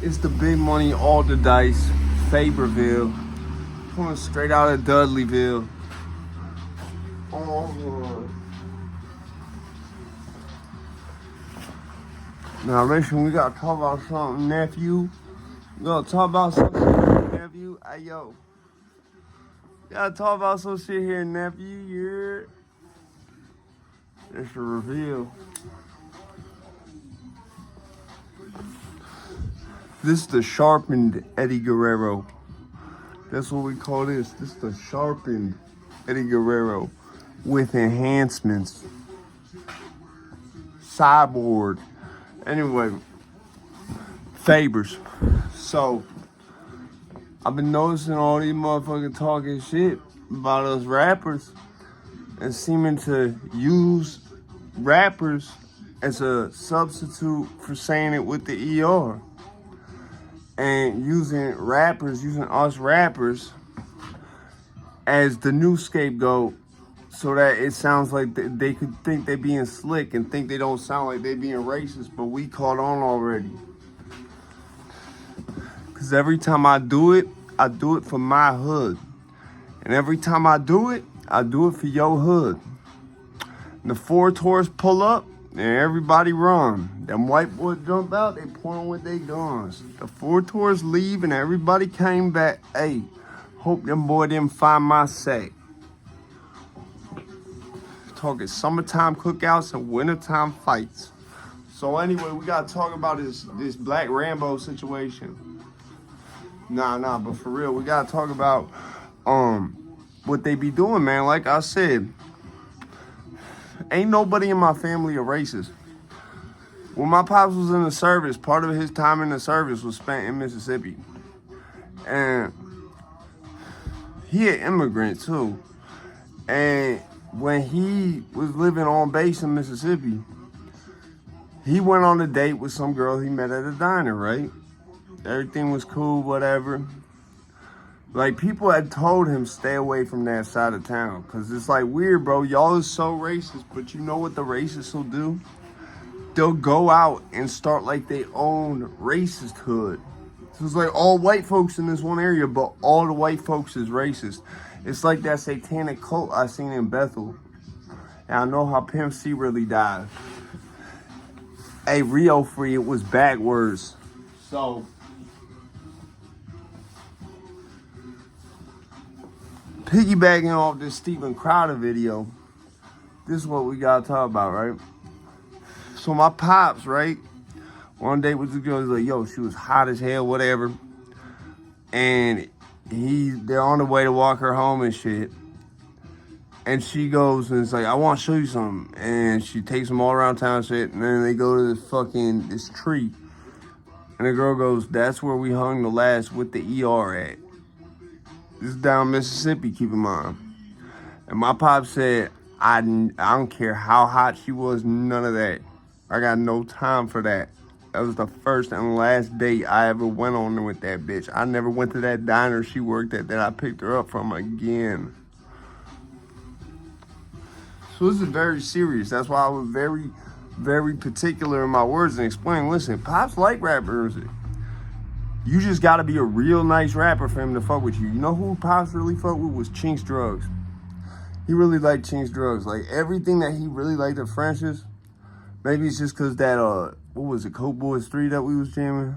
It's the big money, all the dice, Faberville, coming straight out of Dudleyville. Oh, now listen, we gotta talk about something, nephew. We gotta talk about some shit, nephew. Hey, yo. We gotta talk about some shit here, nephew. Yeah. It's a reveal. This is the sharpened Eddie Guerrero. That's what we call this. This is the sharpened Eddie Guerrero with enhancements. Cyborg. Anyway, Fabers. So, I've been noticing all these motherfuckers talking shit about us rappers and seeming to use rappers as a substitute for saying it with the ER. And using us rappers as the new scapegoat so that it sounds like they could think they being slick and think they don't sound like they being racist, but we caught on already. Because every time I do it for my hood. And every time I do it for your hood. And the 4 tours pull up, and everybody run. Them white boys jump out, they point with their guns. The 4 tours leave, and everybody came back. Hey, hope them boy didn't find my sack. Talking summertime cookouts and wintertime fights. So anyway, we gotta talk about this Black Rambo situation. Nah, but for real, we gotta talk about what they be doing, man. Like I said, ain't nobody in my family a racist. When my pops was in the service, part of his time in the service was spent in Mississippi. And he an immigrant too. And when he was living on base in Mississippi, he went on a date with some girl he met at a diner, right? Everything was cool, whatever. Like, people had told him stay away from that side of town. Because it's like weird, bro. Y'all is so racist. But you know what the racists will do? They'll go out and start like their own racist hood. So it's like all white folks in this one area, but all the white folks is racist. It's like that satanic cult I seen in Bethel. And I know how Pimp C really died. Hey, Rio Free, it was backwards. So, piggybacking off this Steven Crowder video, this is what we gotta talk about, right? So my pops, right? One day with the girl, he's like, yo, she was hot as hell, whatever. And they're on the way to walk her home and shit. And she goes and it's like, I want to show you something. And she takes them all around town and shit. And then they go to this tree. And the girl goes, that's where we hung the last with the ER at. This is down Mississippi, keep in mind. And my pop said, I don't care how hot she was, none of that. I got no time for that. That was the first and last date I ever went on with that bitch. I never went to that diner she worked at that I picked her up from again. So this is very serious. That's why I was very, very particular in my words and explain, listen, Pops like rap music. You just gotta be a real nice rapper for him to fuck with you. You know who Pops really fucked with was Chinx Drugs. He really liked Chinx Drugs. Like, everything that he really liked of French's, maybe it's just cause that, what was it, Coke Boys 3 that we was jamming?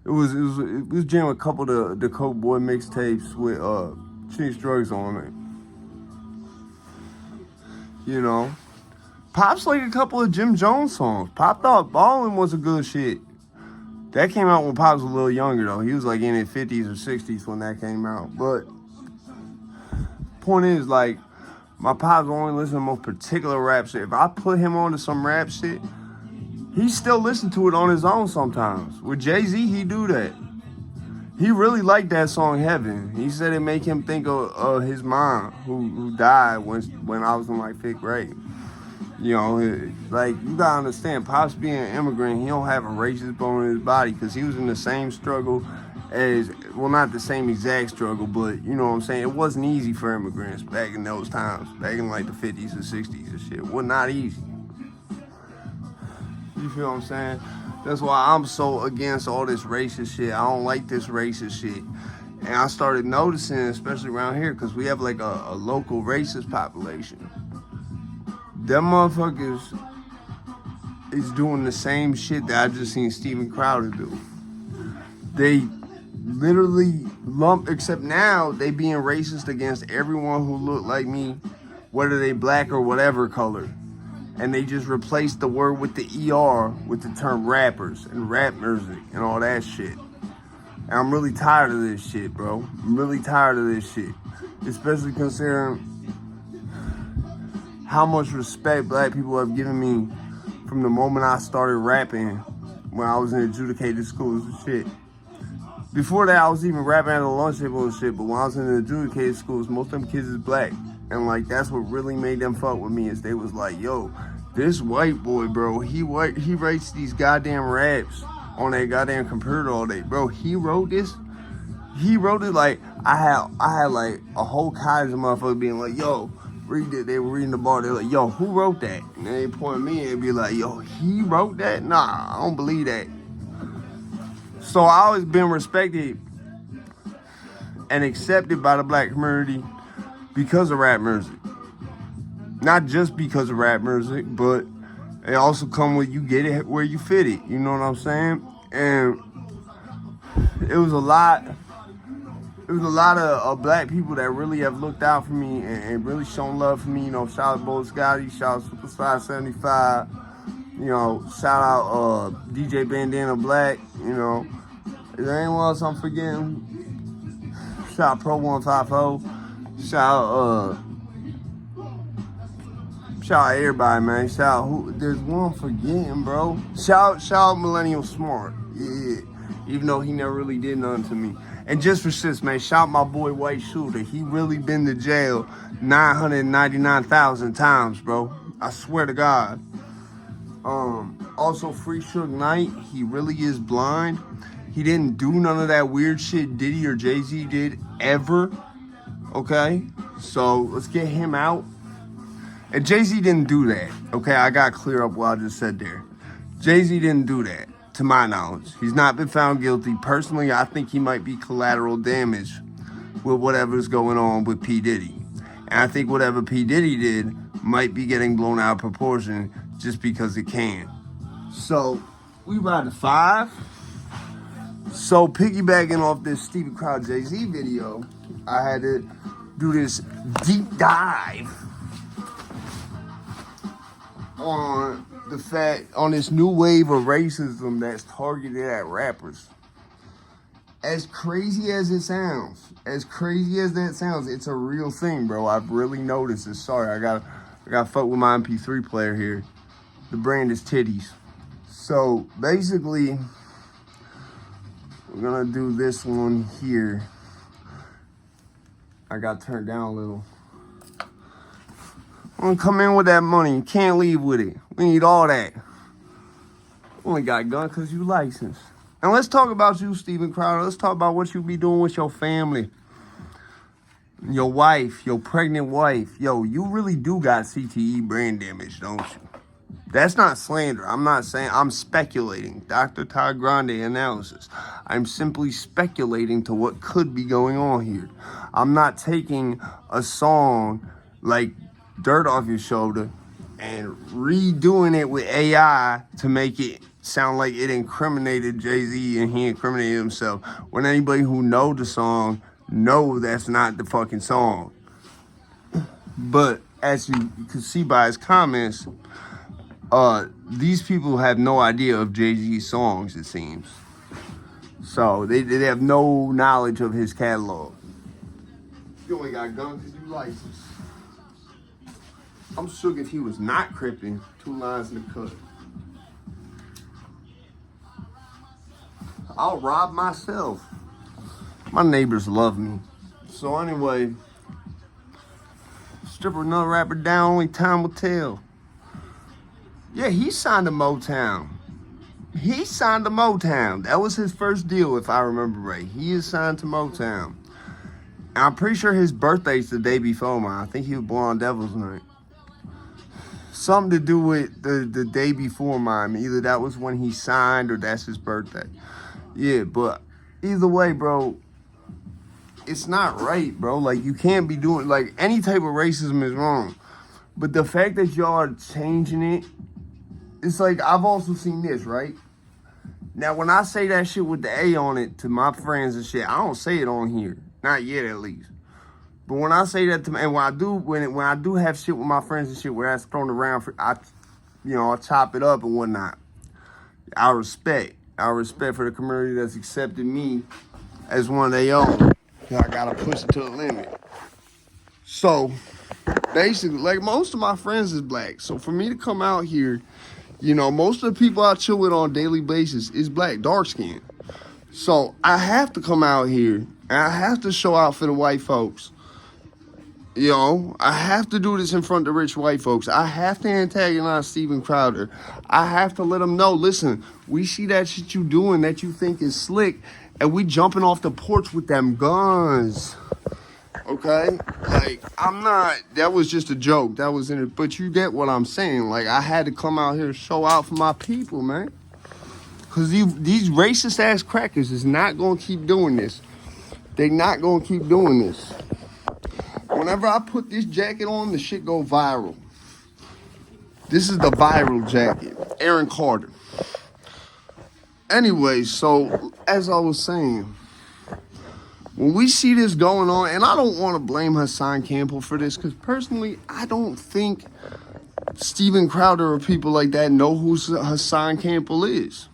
It was jamming a couple of the Coke Boy mixtapes with, Chinx Drugs on it. You know? Pop's like a couple of Jim Jones songs. Pop thought Ballin' was a good shit. That came out when Pops was a little younger, though. He was like in his 50s or 60s when that came out. But point is, like, my Pops only listen to most particular rap shit. If I put him on to some rap shit, he still listen to it on his own sometimes. With Jay-Z, he do that. He really liked that song, Heaven. He said it make him think of his mom, who died when I was in, like, 5th grade. You know, like, you gotta understand, Pops being an immigrant, he don't have a racist bone in his body because he was in the same struggle as, well, not the same exact struggle, but, you know what I'm saying? It wasn't easy for immigrants back in those times, back in, like, the 50s and 60s and shit. It was not easy. You feel what I'm saying? That's why I'm so against all this racist shit. I don't like this racist shit. And I started noticing, especially around here, because we have like a local racist population. Them motherfuckers is doing the same shit that I just seen Steven Crowder do. They literally lump, except now they being racist against everyone who look like me, whether they black or whatever color. And they just replaced the word with the ER with the term rappers and rap music and all that shit. And I'm really tired of this shit, bro. I'm really tired of this shit. Especially considering how much respect black people have given me from the moment I started rapping when I was in adjudicated schools and shit. Before that, I was even rapping at the lunch table and shit, but when I was in the adjudicated schools, most of them kids is black. And like, that's what really made them fuck with me, is they was like, yo, this white boy, bro, he writes these goddamn raps on that goddamn computer all day. Bro, he wrote this. He wrote it like, I had like a whole college of motherfuckers being like, yo, read it. They were reading the bar. They're like, yo, who wrote that? And they point at me and be like, yo, he wrote that? Nah, I don't believe that. So I always been respected and accepted by the black community because of rap music. Not just because of rap music, but it also come with you get it where you fit it. You know what I'm saying? And it was a lot of black people that really have looked out for me and really shown love for me. You know, shout out Bo Scotty, shout out Superstar 75. You know, shout out DJ Bandana Black. You know, is there anyone else I'm forgetting? Shout out Pro 150. Shout out everybody, man. Shout out who? There's one I'm forgetting, bro. Shout out Millennial Smart. Yeah. Even though he never really did nothing to me. And just for shits, man, shout out my boy White Shooter. He really been to jail 999,000 times, bro. I swear to God. Also, Free Suge Knight. He really is blind. He didn't do none of that weird shit Diddy or Jay-Z did ever. Okay? So, let's get him out. And Jay-Z didn't do that. Okay? I got to clear up what I just said there. Jay-Z didn't do that, to my knowledge. He's not been found guilty. Personally, I think he might be collateral damage with whatever's going on with P. Diddy. And I think whatever P. Diddy did might be getting blown out of proportion just because it can. So, we ride to 5. So, piggybacking off this Steven Crowder Jay-Z video, I had to do this deep dive on the fact, on this new wave of racism that's targeted at rappers. As crazy as it sounds, as crazy as that sounds, it's a real thing, bro. I've really noticed it. Sorry, I got fuck with my MP3 player here. The brand is Titties. So basically, we're gonna do this one here. I got turned down a little. I'm gonna come in with that money. You can't leave with it. We need all that. Only got a gun because you licensed. And let's talk about you, Steven Crowder. Let's talk about what you be doing with your family. Your wife, your pregnant wife. Yo, you really do got CTE brain damage, don't you? That's not slander. I'm not saying, I'm speculating. Dr. Todd Grande analysis. I'm simply speculating to what could be going on here. I'm not taking a song like Dirt Off Your Shoulder and redoing it with AI to make it sound like it incriminated Jay-Z and he incriminated himself. When anybody who know the song know that's not the fucking song. But as you can see by his comments, these people have no idea of Jay-Z's songs, it seems. So they have no knowledge of his catalog. You only got guns because you licensed. I'm shook if he was not cripping 2 lines in the cut. I'll rob myself. My neighbors love me. So anyway, stripper nut rapper down, only time will tell. Yeah, he signed to Motown. He signed to Motown. That was his first deal, if I remember right. He is signed to Motown. And I'm pretty sure his birthday's the day before mine. I think he was born on Devil's Night. something to do with the day before mine. Either that was when he signed or that's his birthday. Yeah, but either way, bro, it's not right, bro. Like, you can't be doing, like, any type of racism is wrong. But the fact that y'all are changing it, it's like, I've also seen this, right? Now, when I say that shit with the A on it to my friends and shit, I don't say it on here. Not yet, at least. But when I say that to me, and when I do have shit with my friends and shit where that's thrown around, I chop it up and whatnot. I respect for the community that's accepted me as one of their own. I gotta push it to the limit. So, basically, like, most of my friends is black. So for me to come out here, most of the people I chill with on a daily basis is black, dark skinned. So I have to come out here and I have to show out for the white folks. I have to do this in front of the rich white folks. I have to antagonize Steven Crowder. I have to let them know, listen, we see that shit you doing that you think is slick, and we jumping off the porch with them guns. Okay? Like, that was just a joke. That was in it. But you get what I'm saying. Like, I had to come out here and show out for my people, man. Because these racist-ass crackers is not going to keep doing this. They not going to keep doing this. Whenever I put this jacket on, the shit go viral. This is the viral jacket. Aaron Carter. Anyway, so as I was saying, when we see this going on, and I don't want to blame Hassan Campbell for this, because personally, I don't think Steven Crowder or people like that know who Hassan Campbell is.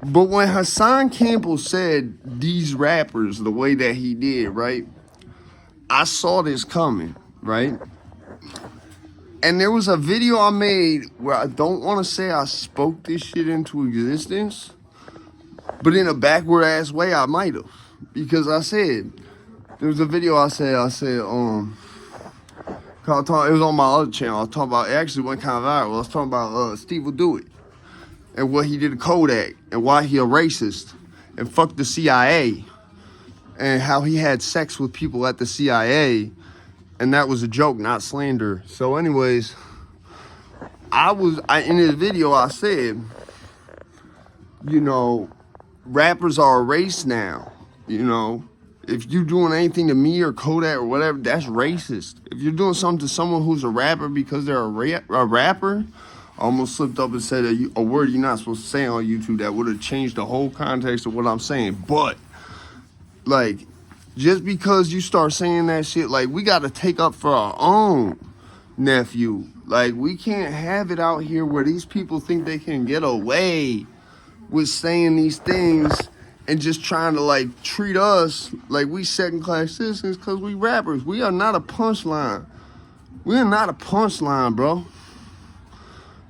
But when Hassan Campbell said these rappers the way that he did, right? I saw this coming, right? And there was a video I made where I don't want to say I spoke this shit into existence, but in a backward ass way, I might have. Because I said, there was a video I said, it was on my other channel. I was talking about, it actually went kind of viral. I was talking about Steve Will Do It and what he did to Kodak and why he a racist and fuck the CIA. And how he had sex with people at the CIA, and that was a joke, not slander. So anyways, in this video I said, rappers are a race now. If you're doing anything to me or Kodak or whatever, that's racist. If you're doing something to someone who's a rapper because they're a rapper, I almost slipped up and said a word you're not supposed to say on YouTube that would have changed the whole context of what I'm saying. But like, just because you start saying that shit, like, we got to take up for our own nephew. Like, we can't have it out here where these people think they can get away with saying these things and just trying to, like, treat us like we second-class citizens because we rappers. We are not a punchline. We are not a punchline, bro.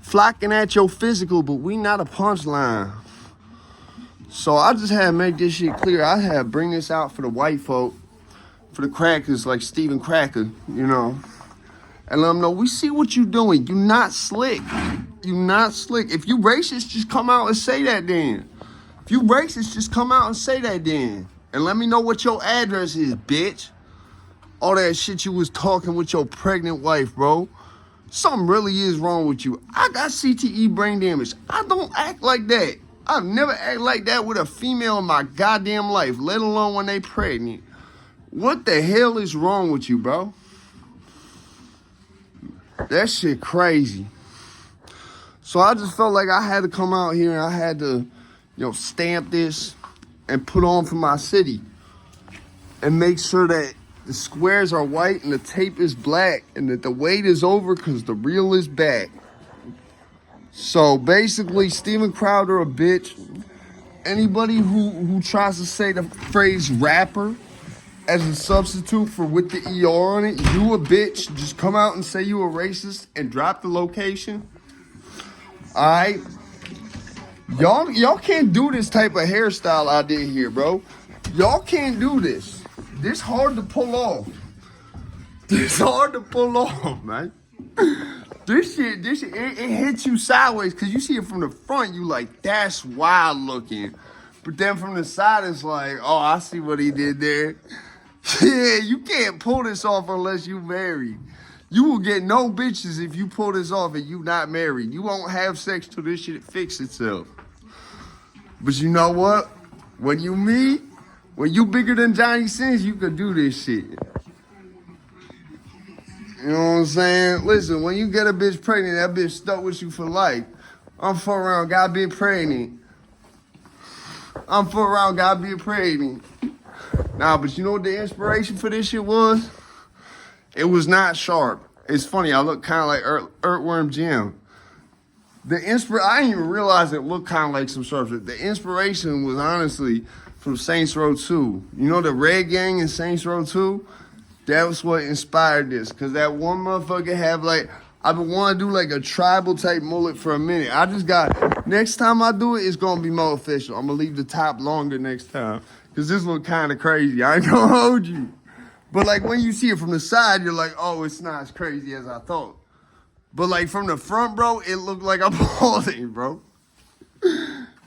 Flocking at your physical, but we not a punchline. So I just had to make this shit clear. I had to bring this out for the white folk, for the crackers like Steven Cracker, and let them know, we see what you doing. You not slick. You not slick. If you racist, just come out and say that then. If you racist, just come out and say that then. And let me know what your address is, bitch. All that shit you was talking with your pregnant wife, bro. Something really is wrong with you. I got CTE brain damage. I don't act like that. I've never acted like that with a female in my goddamn life, let alone when they pregnant. What the hell is wrong with you, bro? That shit crazy. So I just felt like I had to come out here and I had to, stamp this and put on for my city and make sure that the squares are white and the tape is black and that the wait is over because the real is back. So basically, Steven Crowder a bitch. Anybody who tries to say the phrase rapper as a substitute for with the ER on it, you a bitch. Just come out and say you a racist and drop the location. Alright? Y'all can't do this type of hairstyle I did here, bro. Y'all can't do this. This hard to pull off. This hard to pull off, man. This shit, it hits you sideways because you see it from the front, you like, that's wild looking. But then from the side, it's like, oh, I see what he did there. Yeah, you can't pull this off unless you married. You will get no bitches if you pull this off and you not married. You won't have sex till this shit fix itself. But you know what? When you bigger than Johnny Sins, you could do this shit. You know what I'm saying? Listen, when you get a bitch pregnant, that bitch stuck with you for life. I'm for around, God be pregnant. I'm for around, God be pregnant. Nah, but you know what the inspiration for this shit was? It was not Sharp. It's funny, I look kind of like Earthworm Jim. I didn't even realize it looked kind of like some Sharp shit. The inspiration was honestly from Saints Row 2. You know the Red Gang in Saints Row 2? That was what inspired this. Because that one motherfucker have like, I've been wanting to do like a tribal type mullet for a minute. Next time I do it, it's going to be more official. I'm going to leave the top longer next time. Because this look kind of crazy. I ain't going to hold you. But like when you see it from the side, you're like, oh, it's not as crazy as I thought. But like from the front, bro, it looked like I'm balding, bro.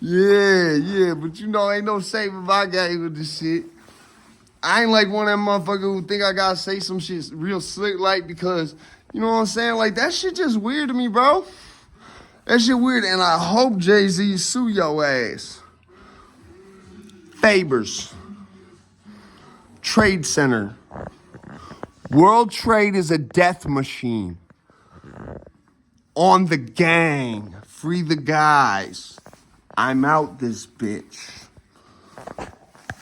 Yeah. But you know, ain't no saving my game with this shit. I ain't like one of them motherfuckers who think I gotta say some shit real slick like because, you know what I'm saying? Like that shit just weird to me, bro. That shit weird, and I hope Jay-Z sue your ass. Faber's. Trade Center. World Trade is a death machine. On the gang. Free the guys. I'm out this bitch.